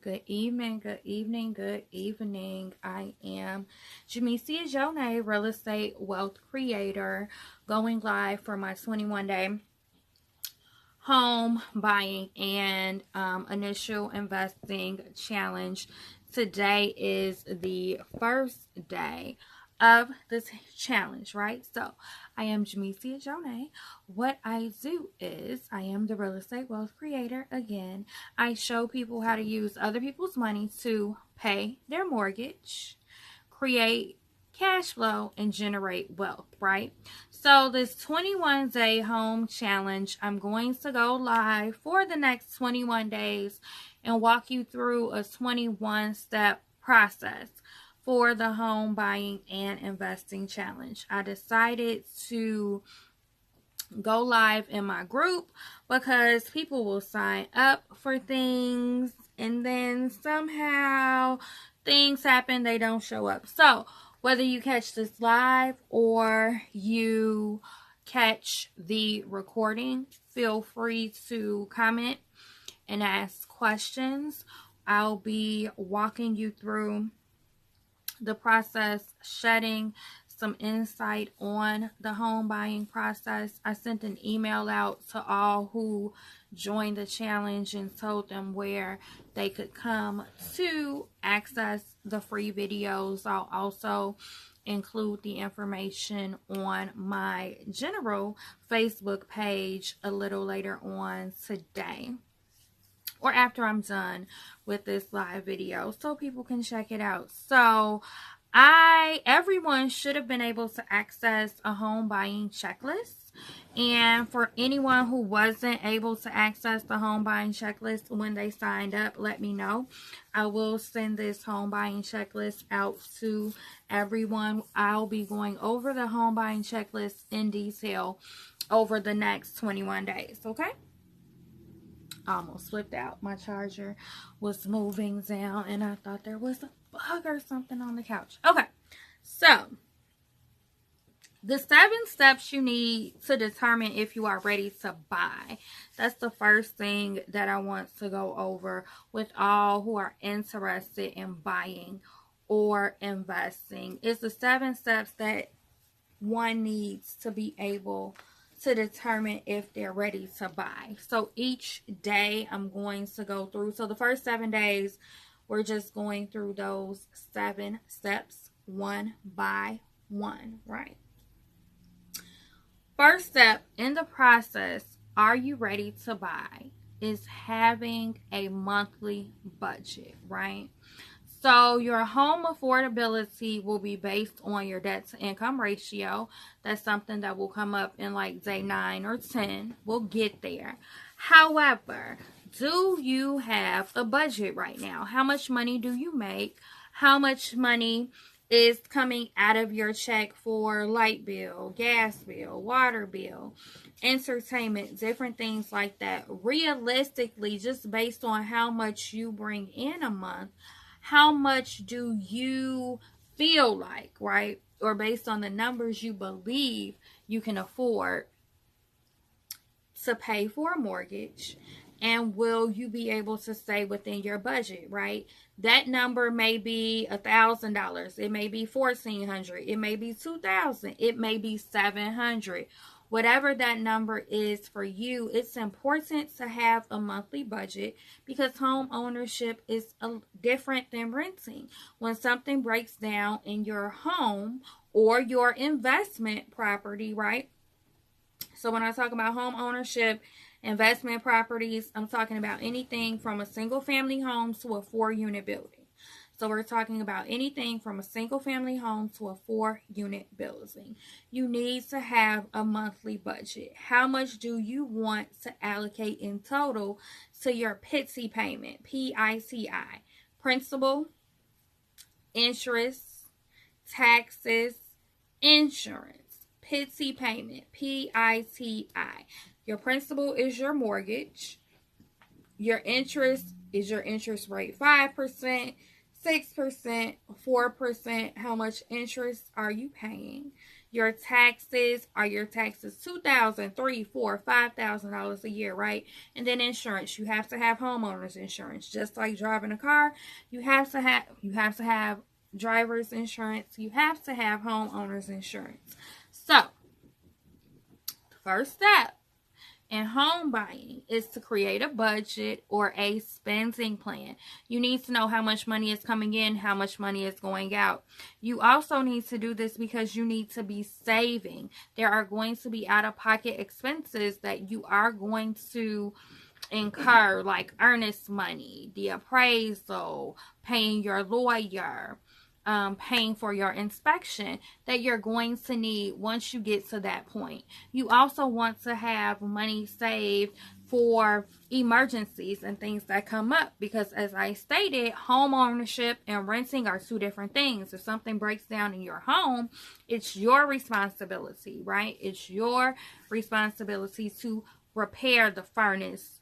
Good evening, good evening, good evening. I am Jamesia Jonay, real estate wealth creator, going live for my 21-day home buying and initial investing challenge. Today is the first day of this challenge, right? So I am Jamesia Jonay. What I do is I am the real estate wealth creator. Again, I show people how to use other people's money to pay their mortgage, create cash flow, and generate wealth, right? So this 21-day home challenge, I'm going to go live for the next 21 days and walk you through a 21-step process for the home buying and investing challenge. I decided to go live in my group because people will sign up for things and then somehow things happen, they don't show up. So whether you catch this live or you catch the recording, feel free to comment and ask questions. I'll be walking you through the process, shedding some insight on the home buying process. I sent an email out to all who joined the challenge and told them where they could come to access the free videos. I'll also include the information on my general Facebook page a little later on today, or after I'm done with this live video, so people can check it out. So everyone should have been able to access a home buying checklist. And for anyone who wasn't able to access the home buying checklist when they signed up, let me know. I will send this home buying checklist out to everyone. I'll be going over the home buying checklist in detail over the next 21 days, okay? I almost flipped out. My charger was moving down and I thought there was a bug or something on the couch. Okay, so the 7 steps you need to determine if you are ready to buy. That's the first thing that I want to go over with all who are interested in buying or investing. It's the 7 steps that one needs to be able to determine if they're ready to buy. So each day I'm going to go through. So the first 7 days, we're just going through those 7 steps one by one, right? First step in the process, are you ready to buy, is having a monthly budget, right? So your home affordability will be based on your debt to income ratio. That's something that will come up in like day 9 or 10. We'll get there. However, do you have a budget right now? How much money do you make? How much money is coming out of your check for light bill, gas bill, water bill, entertainment, different things like that? Realistically, just based on how much you bring in a month, how much do you feel like, right? Or based on the numbers you believe you can afford to pay for a mortgage, and will you be able to stay within your budget, right? That number may be $1,000, it may be $1,400, it may be $2,000, it may be $700. Whatever that number is for you, it's important to have a monthly budget because home ownership is different than renting. When something breaks down in your home or your investment property, right? So when I talk about home ownership, investment properties, I'm talking about anything from a single family home to a 4-unit building. So we're talking about anything from a single family home to a 4-unit building. You need to have a monthly budget. How much do you want to allocate in total to your PITI payment? P-I-T-I. Principal, interest, taxes, insurance. PITI payment, P-I-T-I. Your principal is your mortgage. Your interest is your interest rate, 5%, 6%, 4%. How much interest are you paying? Your taxes, are your taxes $2,000, $3,000, $4,000, $5,000 a year, right? And then insurance. You have to have homeowners insurance. Just like driving a car, you have to have driver's insurance. You have to have homeowners insurance. So, the first step in home buying is to create a budget or a spending plan. You need to know how much money is coming in, how much money is going out. You also need to do this because you need to be saving. There are going to be out-of-pocket expenses that you are going to incur, like earnest money, the appraisal, paying your lawyer, paying for your inspection, that you're going to need once you get to that point. You also want to have money saved for emergencies and things that come up, because as I stated, home ownership and renting are two different things. If something breaks down in your home, it's your responsibility, right? It's your responsibility to repair the furnace,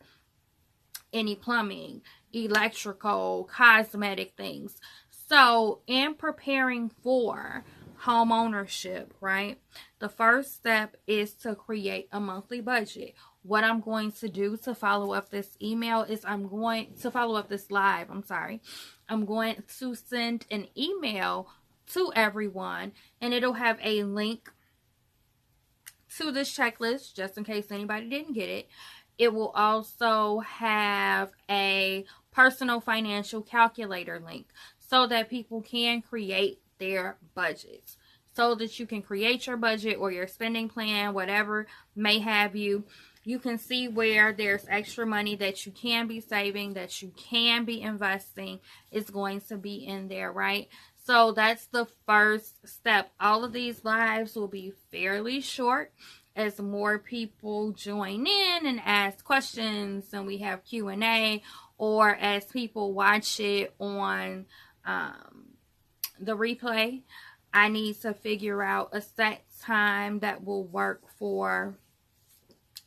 any plumbing, electrical, cosmetic things. So, in preparing for home ownership, right, the first step is to create a monthly budget. What I'm going to do to follow up this email is I'm going to send an email to everyone, and it'll have a link to this checklist just in case anybody didn't get it. It will also have a personal financial calculator link, so that people can create their budgets, so that you can create your budget or your spending plan, whatever may have you. You can see where there's extra money that you can be saving, that you can be investing, is going to be in there, right? So that's the first step. All of these lives will be fairly short as more people join in and ask questions, and we have Q&A, or as people watch it on the replay. I need to figure out a set time that will work for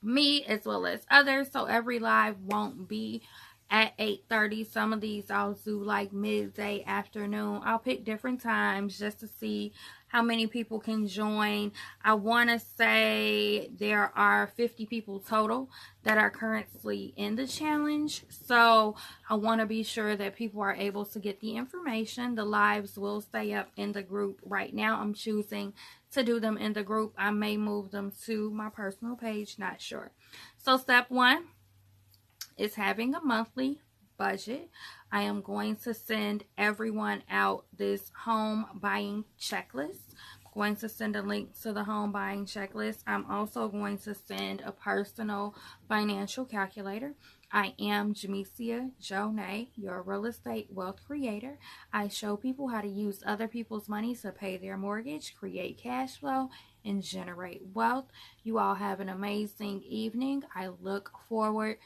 me as well as others, so every live won't be at 8:30. Some of these I'll do like midday, afternoon. I'll pick different times just to see how many people can join. I want to say there are 50 people total that are currently in the challenge, so I want to be sure that people are able to get the information. The lives will stay up in the group. Right now I'm choosing to do them in the group. I may move them to my personal page, not sure. So step one is having a monthly budget. I am going to send everyone out this home buying checklist. I'm going to send a link to the home buying checklist. I'm also going to send a personal financial calculator. I am Jamesia Jonay, your real estate wealth creator. I show people how to use other people's money to pay their mortgage, create cash flow, and generate wealth. You all have an amazing evening. I look forward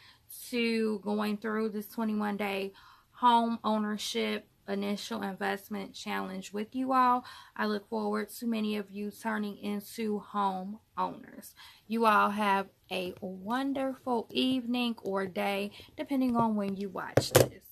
to going through this 21-day home ownership initial investment challenge with you all. I look forward to many of you turning into home owners. You all have a wonderful evening or day, depending on when you watch this.